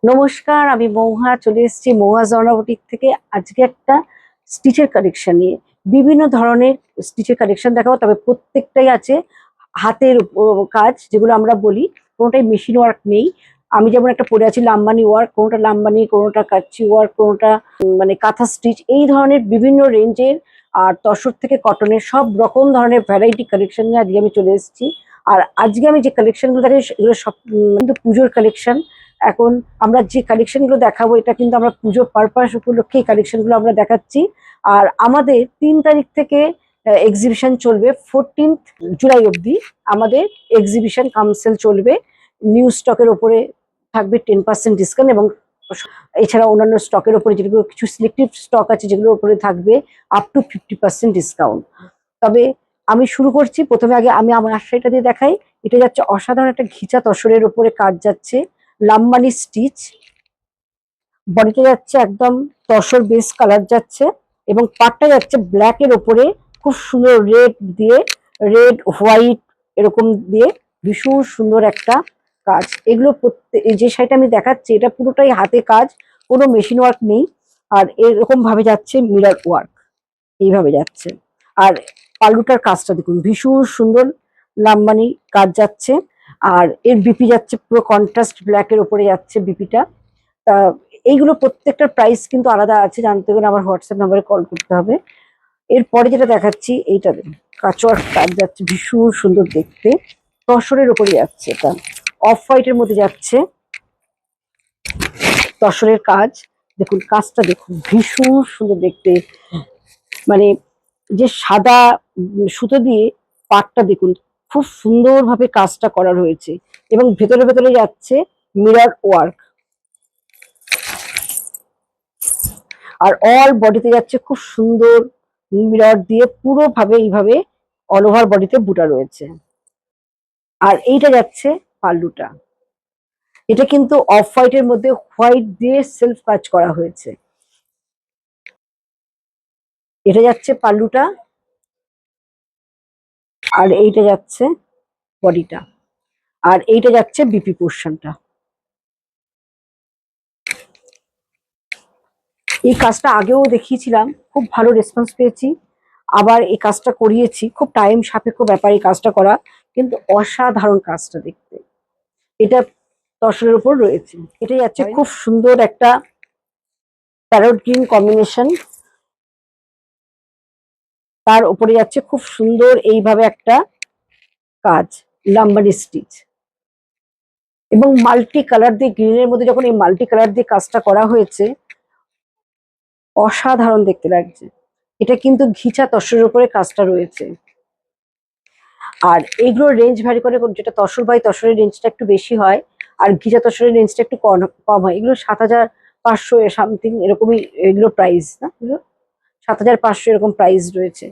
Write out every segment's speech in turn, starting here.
নমস্কার, আমি মৌহা চলে এসেছি মৌহা জর্না বুটিক থেকে। আজকে একটা স্টিচের কালেকশন নিয়ে বিভিন্ন ধরনের স্টিচের কালেকশন দেখাবো, তবে প্রত্যেকটাই আছে হাতের কাজ, যেগুলো আমরা বলি কোনোটাই মেশিন ওয়ার্ক নেই। আমি যেমন একটা পরে আছি লাম্বানি ওয়ার্ক, কোনোটা লাম্বানি, কোনোটা কাচ্চি ওয়ার্ক, কোনোটা মানে কাঁথা স্টিচ, এই ধরনের বিভিন্ন রেঞ্জের আর তসর থেকে কটনের সব রকম ধরনের ভ্যারাইটি কালেকশন নিয়ে আজকে আমি চলে এসেছি। আর আজকে আমি যে কালেকশনগুলো দেখাই এগুলো সব কিন্তু পুজোর কালেকশন। এখন আমরা যে কালেকশন গুলো দেখাবো এটা কিন্তু আমরা পুজো পারপাস উপলক্ষে এই কালেকশন গুলো আমরা দেখাচ্ছি। আর আমাদের 3 তারিখ থেকে এক্সিবিশন চলবে, 14th জুলাই অবধি আমাদের এক্সিবিশন কাউন্সিল চলবে। নিউ স্টকের ওপরে থাকবে 10% ডিসকাউন্ট, এবং এছাড়া অন্যান্য স্টকের ওপরে যেগুলো কিছু সিলেক্টিভ স্টক আছে যেগুলোর উপরে থাকবে আপ টু 50% ডিসকাউন্ট। তবে আমি শুরু করছি, প্রথমে আগে আমি আমার শাড়িটা দিয়ে দেখাই। এটা যাচ্ছে অসাধারণ একটা ঘিচা তসরের উপরে কাজ যাচ্ছে, লাম্বানি স্টিচ। বডিতে যাচ্ছে একদম তসর বেস কালার যাচ্ছে, এবং পাটটা যাচ্ছে ব্ল্যাক এর ওপরে খুব সুন্দর রেড দিয়ে, রেড হোয়াইট এরকম দিয়ে ভীষণ সুন্দর একটা কাজ। এগুলো প্রত্যেক যে শাড়িটা আমি দেখাচ্ছি এটা পুরোটাই হাতে কাজ, কোনো মেশিন ওয়ার্ক নেই। আর এরকম ভাবে যাচ্ছে মিরর ওয়ার্ক, এইভাবে যাচ্ছে। আর পাল্লুটার কাজটা দেখুন ভীষণ সুন্দর, লাম্বানি কাজ যাচ্ছে। আর এর বিপি যাচ্ছে পুরো কন্ট্রাস্ট ব্ল্যাক এর উপরে যাচ্ছে বিপিটা। তা এইগুলো প্রত্যেকটার প্রাইস কিন্তু আলাদা আছে, জানতে গেলে আমার হোয়াটসঅ্যাপ নাম্বারে কল করতে হবে। এরপরে যেটা দেখাচ্ছি এইটা দেখুন, কাঁচোয়ার কাজ যাচ্ছে ভীষণ সুন্দর দেখতে, তসরের উপরে যাচ্ছে, এটা অফ হোয়াইটের মধ্যে যাচ্ছে তসরের কাজ। দেখুন কাজটা দেখুন ভীষণ সুন্দর দেখতে, মানে যে সাদা সুতো দিয়ে পাটটা দেখুন খুব সুন্দরভাবে কাজটা করা রয়েছে, এবং ভেতরে ভেতরে যাচ্ছে মিরর ওয়ার্ক। আর অল বডিতে যাচ্ছে খুব সুন্দর মিরর দিয়ে পুরোভাবে এইভাবে অল ওভার বডিতে বুটা রয়েছে। আর এইটা যাচ্ছে পাল্লুটা, এটা কিন্তু অফ হোয়াইটের মধ্যে হোয়াইট দিয়ে সেলফ কাজ করা হয়েছে। এটা যাচ্ছে পাল্লুটা, আর এইটা যাচ্ছে বডিটা, আর এইটা যাচ্ছে বিপি পোর্শনটা। এই কাজটা আগেও দেখিয়েছিলাম, খুব ভালো রেসপন্স পেয়েছি, আবার এই কাজটা করিয়েছি। খুব টাইম সাপেক্ষ ব্যাপার এই কাজটা করা, কিন্তু অসাধারণ কাজটা দেখতে। এটা তসরের উপর রয়েছে। এটা যাচ্ছে খুব সুন্দর একটা প্যারট গ্রিন কম্বিনেশন, তার উপরে যাচ্ছে খুব সুন্দর এইভাবে একটা কাজ, লাম্বারি স্টিচ, এবং মাল্টি কালার দিয়ে গ্রিনের মধ্যে যখন এই মাল্টি কালার দিয়ে কাজটা করা হয়েছে অসাধারণ দেখতে লাগছে। এটা কিন্তু ঘিচা তসরের উপরে কাজটা রয়েছে। আর এইগুলোর রেঞ্জ ভ্যারি করে, যেটা তসর বাই তসরের রেঞ্জটা একটু বেশি হয়, আর ঘিচা তসরের রেঞ্জটা একটু কম কম হয়। এগুলো 7500 সামথিং এরকমই এগুলো প্রাইস, না এগুলো 7500 এরকম প্রাইস রয়েছে।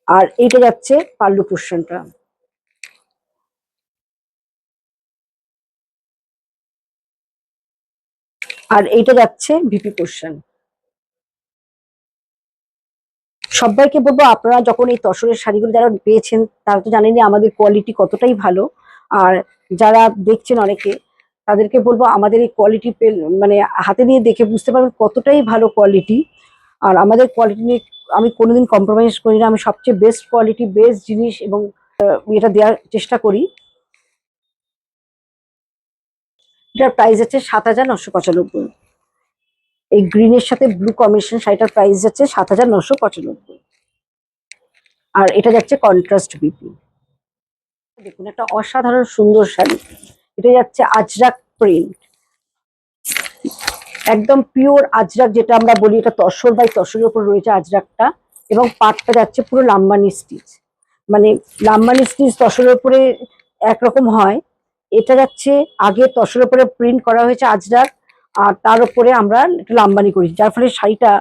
আর এইটা যাচ্ছে পাল্লু পোর্শনটা, আর এইটা যাচ্ছে ভিপি পোর্শন। সবাইকে বলবো আপনারা যখন এই তসরের শাড়িগুলো যারা পেয়েছেন তারা তো জানেনই আমাদের কোয়ালিটি কতটাই ভালো। আর যারা দেখছেন অনেকে, তাদেরকে বলবো আমাদের এই কোয়ালিটি মানে হাতে নিয়ে দেখে বুঝতে পারবেন কতটাই ভালো কোয়ালিটি। আর আমাদের কোয়ালিটি নিয়ে আমি কোনোদিন কম্প্রোমাইজ করি না, আমি সবচেয়ে বেস্ট কোয়ালিটি বেস্ট জিনিস এবং এটা দেওয়ার চেষ্টা করি। এটার প্রাইস আছে 7995। এই গ্রিনের সাথে ব্লু কম্বিনেশন শাড়িটার প্রাইস যাচ্ছে 7995। আর এটা যাচ্ছে কন্ট্রাস্ট বিপি। দেখুন একটা অসাধারণ সুন্দর শাড়ি, এটা যাচ্ছে আজরাক প্রিন্ট, একদম পিওর আজরাক যেটা আমরা বলি, এটা তসর বাই তসরের উপর রয়েছে আজরাকটা, এবং পাটটা যাচ্ছে পুরো লাম্বানি স্টিচ। মানে লাম্বানি স্টিচ তসরের উপরে একরকম হয়, এটা যাচ্ছে আগে তসরের উপরে প্রিন্ট করা হয়েছে আজরাক, আর তার উপরে আমরা একটু লাম্বানি করি, যার ফলে শাড়িটা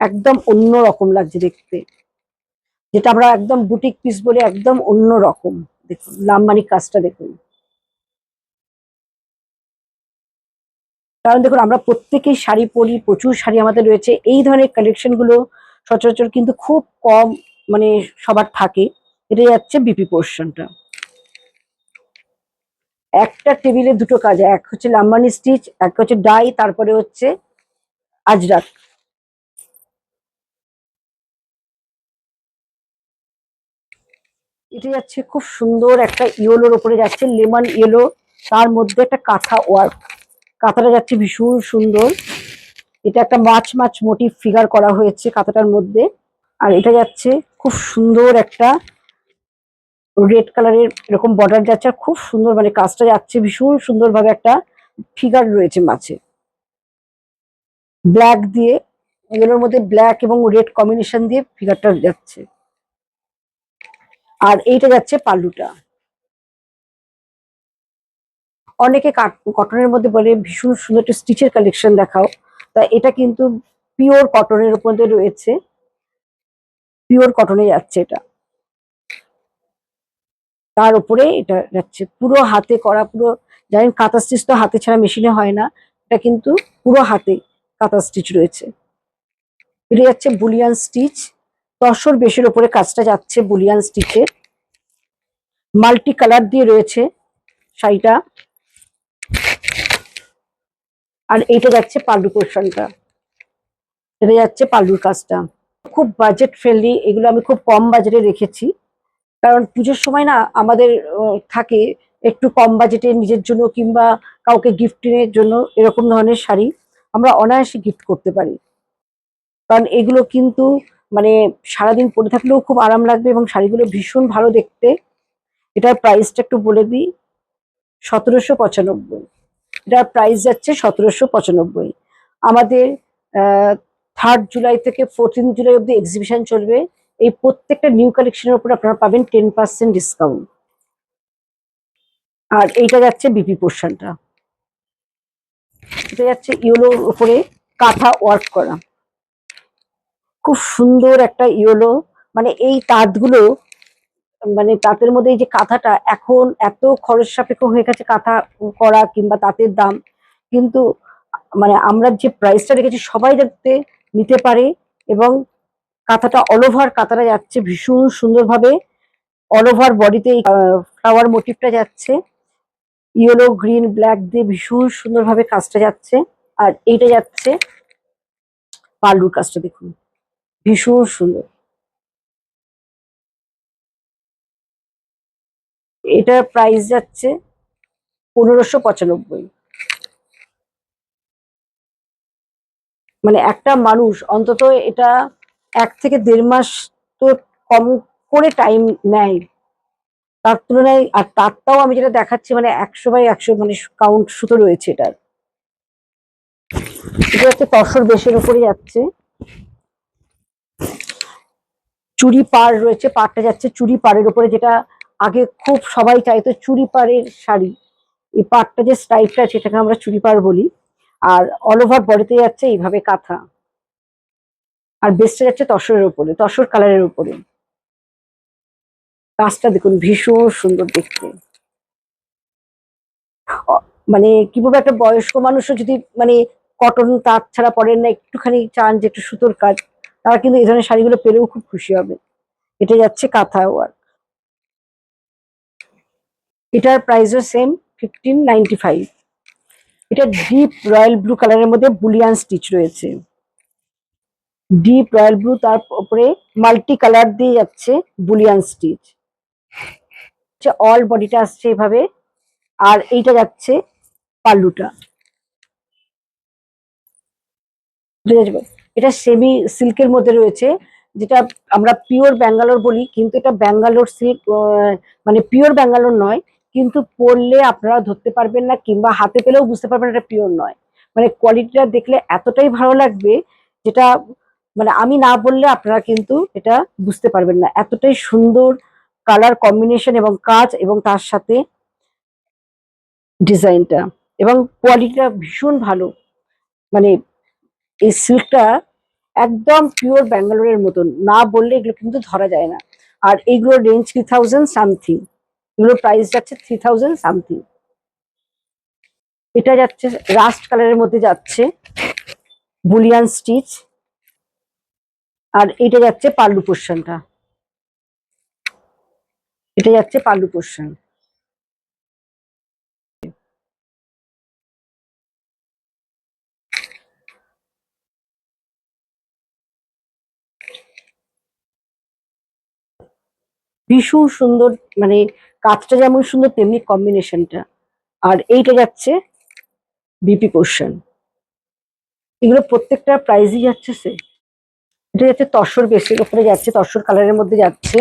একদম অন্য রকম লাগছে দেখতে, যেটা আমরা একদম বুটিক পিস বলে একদম অন্য রকম। দেখুন লাম্বানি কাজটা দেখুন, কারণ দেখুন আমরা প্রত্যেকেই শাড়ি পরি, প্রচুর শাড়ি আমাদের রয়েছে, এই ধরনের কালেকশন গুলো সচরাচর কিন্তু খুব কম মানে সবার থাকে। এটা যাচ্ছে বিপি পোর্শনটা, একটা টেবিলে দুটো কাজ, এক হচ্ছে লাম্বানি স্টিচ, এক হচ্ছে ডাই, তারপরে হচ্ছে আজরাক। এটা যাচ্ছে খুব সুন্দর একটা ইয়েলোর উপরে যাচ্ছে, লেমন ইয়েলো, তার মধ্যে একটা কাঁথা ওয়ার্ক। কাঁথাটা যাচ্ছে ভীষণ সুন্দর। এটা একটা মাছ মাছ মোটিভ ফিগার করা হয়েছে কাঁথাটার মধ্যে। আর এটা যাচ্ছে খুব সুন্দর একটা রেড কালারের এরকম বর্ডার যাচ্ছে, আর খুব সুন্দর মানে কাজটা যাচ্ছে ভীষণ সুন্দর ভাবে, একটা ফিগার রয়েছে মাঝে ব্ল্যাক দিয়ে, এগুলোর মধ্যে ব্ল্যাক এবং রেড কম্বিনেশন দিয়ে ফিগারটা যাচ্ছে। আর এইটা যাচ্ছে পাল্লুটা। অনেকে কটনের মধ্যে বলে ভীষণ সুন্দর একটা স্টিচের কালেকশন দেখাও, তা এটা কিন্তু পিওর কটনের উপরে রয়েছে, পিওর কটনে যাচ্ছে এটা। তার উপরে এটা যাচ্ছে পুরো হাতে করা, পুরো জানেন কাঁথা স্টিচ তো হাতে ছাড়া মেশিনে হয় না, এটা কিন্তু পুরো হাতে কাঁথা স্টিচ রয়েছে। এটা যাচ্ছে বুলিয়ান স্টিচ, তসর বেশের ওপরে কাজটা যাচ্ছে বুলিয়ান স্টিচের, মাল্টি কালার দিয়ে রয়েছে শাড়িটা। আর এইটা যাচ্ছে পাল্লু পোর্শনটা, এটা যাচ্ছে পাল্লুর কাজটা। খুব বাজেট ফ্রেন্ডলি, এগুলো আমি খুব কম বাজেটে রেখেছি, কারণ পুজোর সময় না আমাদের থাকে একটু কম বাজেটে নিজের জন্য কিংবা কাউকে গিফটের জন্য এরকম ধরনের শাড়ি আমরা অনায়াসে গিফট করতে পারি। কারণ এগুলো কিন্তু মানে সারাদিন পরে থাকলেও খুব আরাম লাগবে এবং শাড়িগুলো ভীষণ ভালো দেখতে। এটার প্রাইসটা একটু বলে দিই, 1795। এটার প্রাইস যাচ্ছে 1795। আমাদের 3rd জুলাই থেকে 14 জুলাই অব্দি এক্সিবিশন চলবে, এই প্রত্যেকটা নিউ কালেকশনের উপর আপনারা পাবেন 10% ডিসকাউন্ট। আর এইটা যাচ্ছে বিপি পোর্শনটা, এটা যাচ্ছে ইয়েলোর উপরে কাঁথা ওয়ার্ক করা, খুব সুন্দর একটা ইয়েলো। মানে এই তাঁতগুলো, মানে তাঁতের মধ্যে এই যে কাঁথাটা এখন এত খরচ সাপেক্ষ হয়ে গেছে কাঁথা করা কিংবা তাঁতের দাম, কিন্তু মানে আমরা যে প্রাইসটা রেখেছি সবাই যাতে নিতে পারে। এবং কাঁথাটা অল ওভার কাঁথাটা যাচ্ছে ভীষণ সুন্দরভাবে, অল ওভার বডিতে ফ্লাওয়ার মোটিভটা যাচ্ছে, ইয়েলো গ্রিন ব্ল্যাক দিয়ে ভীষণ সুন্দরভাবে কাজটা যাচ্ছে। আর এইটা যাচ্ছে পাল্লুর কাজটা, দেখুন ভীষণ সুন্দর। এটার প্রাইস যাচ্ছে 1595। মানে একটা মানুষ অন্তত এটা 1 থেকে 1.5 মাস তো কম করে টাইম নেয় তার তুলনায়। আর তারটাও আমি যেটা দেখাচ্ছি মানে 100/100 মানে কাউন্ট সুতো রয়েছে এটার। এটা হচ্ছে তসর বেশের উপরে যাচ্ছে, চুড়ি পাড় রয়েছে, পাড়টা যাচ্ছে চুড়ি পাড়ের উপরে, যেটা আগে খুব সবাই চাইতো চুড়ি পাড়ের শাড়ি। এই পাড়টা যে স্টাইলটা আছে সেটাকে আমরা চুড়ি পাড় বলি। আর অল ওভার বডিতে যাচ্ছে এইভাবে কাঁথা, আর বেসটা যাচ্ছে তসরের উপরে, তসর কালারের উপরে। কাজটা দেখুন ভীষণ সুন্দর দেখতে। মানে কি বলবো, একটা বয়স্ক মানুষও যদি মানে কটন তাঁত ছাড়া পরেন না, একটুখানি চান যে একটু সুতোর কাজ, তারা কিন্তু এই ধরনের শাড়িগুলো পেলেও খুব খুশি হবে। এটা যাচ্ছে কাঁথা ওয়ার্ক। এটার প্রাইসও সেম, 1595। এটা ডিপ রয়্যাল ব্লু কালারের মধ্যে বুলিয়ান স্টিচ রয়েছে, ডিপ রয়্যাল ব্লু, তার উপরে মাল্টি কালার দিয়ে যাচ্ছে বুলিয়ান স্টিচ। অল বডিটা আসছে এভাবে। আর এইটা যাচ্ছে পাল্লুটা, বুঝে যাবে। এটা সেমি সিল্কের মধ্যে রয়েছে, যেটা আমরা পিওর ব্যাঙ্গালোর বলি, কিন্তু এটা ব্যাঙ্গালোর সিল্ক, মানে পিওর ব্যাঙ্গালোর নয়। কিন্তু পরলে আপনারা ধরতে পারবেন না কিংবা হাতে পেলেও বুঝতে পারবেন এটা পিওর নয়। মানে কোয়ালিটিটা দেখলে এতটাই ভালো লাগবে, যেটা মানে আমি না বললে আপনারা কিন্তু এটা বুঝতে পারবেন না, এতটাই সুন্দর কালার কম্বিনেশন এবং কাজ, এবং তার সাথে ডিজাইনটা এবং কোয়ালিটিটা ভীষণ ভালো। মানে এই সিল্কটা একদম পিওর ব্যাঙ্গালোরের মতন, না বললে এগুলো কিন্তু ধরা যায় না। আর এইগুলোর রেঞ্জ 3000 সামথিং, এগুলোর প্রাইস যাচ্ছে 3000 সামথিং। এটা যাচ্ছে রাস্ট কালারের মধ্যে যাচ্ছে বুলিয়ান স্টিচ। আর এটা যাচ্ছে পাল্লু পোর্শনটা, এটা যাচ্ছে পাল্লু পোর্শন। ভীষণ সুন্দর, মানে কাজটা যেমন সুন্দর তেমনি কম্বিনেশনটা। আর এইটা যাচ্ছে বিপি পোর্শন। এগুলো প্রত্যেকটা প্রাইসই যাচ্ছে এটা যাচ্ছে তসর বেসের উপরে যাচ্ছে, তসর কালারের মধ্যে যাচ্ছে,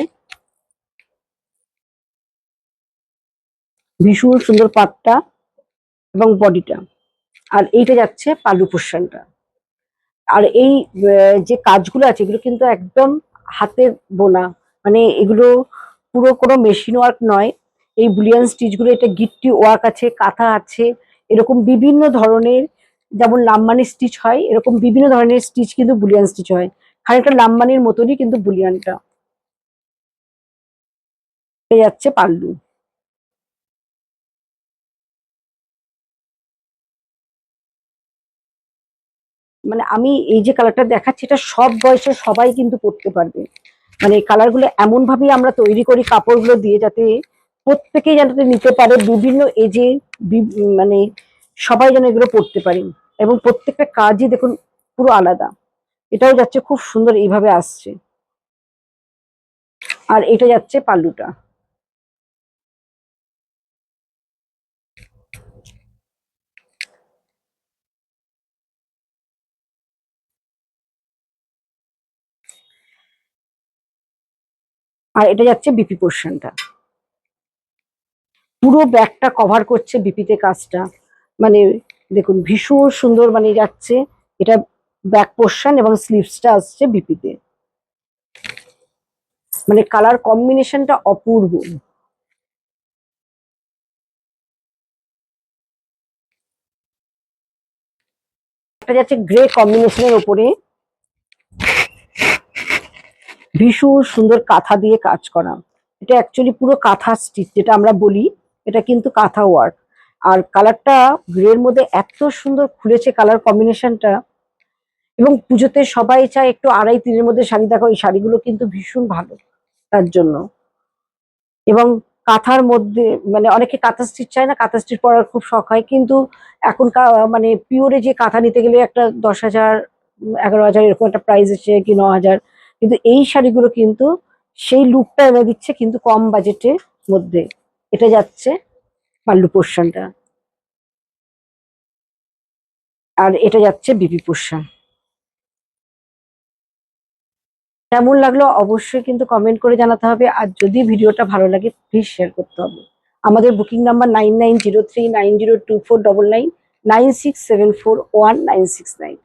ভীষণ সুন্দর পাটটা এবং বডিটা। আর এইটা যাচ্ছে পাল্লু পোর্শনটা। আর এই যে কাজগুলো আছে এগুলো কিন্তু একদম হাতের বোনা, মানে এগুলো পুরো কোনো মেশিন ওয়ার্ক নয়। এই বুলিয়ান স্টিচগুলো, এটা গিট্টি ওয়ার্ক আছে, কাঁথা আছে, এরকম বিভিন্ন ধরনের, যেমন লাম্বানি স্টিচ হয় এরকম বিভিন্ন ধরনের স্টিচ কিন্তু বুলিয়ান স্টিচ হয়। খানিকটা লাম্বানির মতনই কিন্তু বুলিয়ানটা। যাচ্ছে পাল্লু। মানে আমি এই যে কালারটা দেখাচ্ছি এটা সব বয়সে সবাই কিন্তু পরতে পারবে। মানে কালার গুলো এমন ভাবেই আমরা তৈরি করি কাপড়গুলো দিয়ে, যাতে প্রত্যেকেই যাতে নিতে পারে, বিভিন্ন এজে, মানে সবাই যেন এগুলো পরতে পারি। এবং প্রত্যেকটা কাজই দেখুন পুরো আলাদা। এটাও যাচ্ছে খুব সুন্দর এইভাবে আসছে। আর এটা যাচ্ছে পাল্লুটা। আর এটা যাচ্ছে বিপি পোর্শনটা। পুরো ব্যাগটা কভার করছে বিপিতে কাজটা। মানে দেখুন ভীষণ সুন্দর মানে যাচ্ছে। এটা ব্যাক পোর্শন এবং স্লিভসটা আসছে বিপিতে। মানে কালার কম্বিনেশনটা অপূর্ব। এটা যাচ্ছে গ্রে কম্বিনেশনের উপরে, ভীষণ সুন্দর কাঁথা দিয়ে কাজ করা। এটা অ্যাকচুয়ালি পুরো কাঁথা স্টিচ যেটা আমরা বলি, এটা কিন্তু কাঁথা ওয়ার্ক। আর কালারটা গ্রের মধ্যে এত সুন্দর খুলেছে কালার কম্বিনেশনটা। এবং পুজোতে সবাই চায় একটু 2.5-3 মধ্যে শাড়ি দেখো, এই শাড়িগুলো কিন্তু ভীষণ ভালো তার জন্য। এবং কাঁথার মধ্যে মানে অনেকে কাঁথা স্টিচ চায় না, কাঁথা স্টিচ পরার খুব শখ হয়, কিন্তু এখন মানে পিওরে যে কাঁথা নিতে গেলে একটা 10,000 11,000 এরকম একটা প্রাইস এসে কি 9,000। কিন্তু এই শাড়িগুলো কিন্তু সেই লুকটা এনে দিচ্ছে কিন্তু কম বাজেটের মধ্যে। এটা যাচ্ছে পাল্লু পোর্শনটা। আর এটা যাচ্ছে বিপি পোর্শন। কেমন লাগলো অবশ্যই কিন্তু কমেন্ট করে জানাতে হবে। আর যদি ভিডিওটা ভালো লাগে প্লিজ শেয়ার করতে হবে। আমাদের বুকিং নাম্বার 9903902499, 96741969।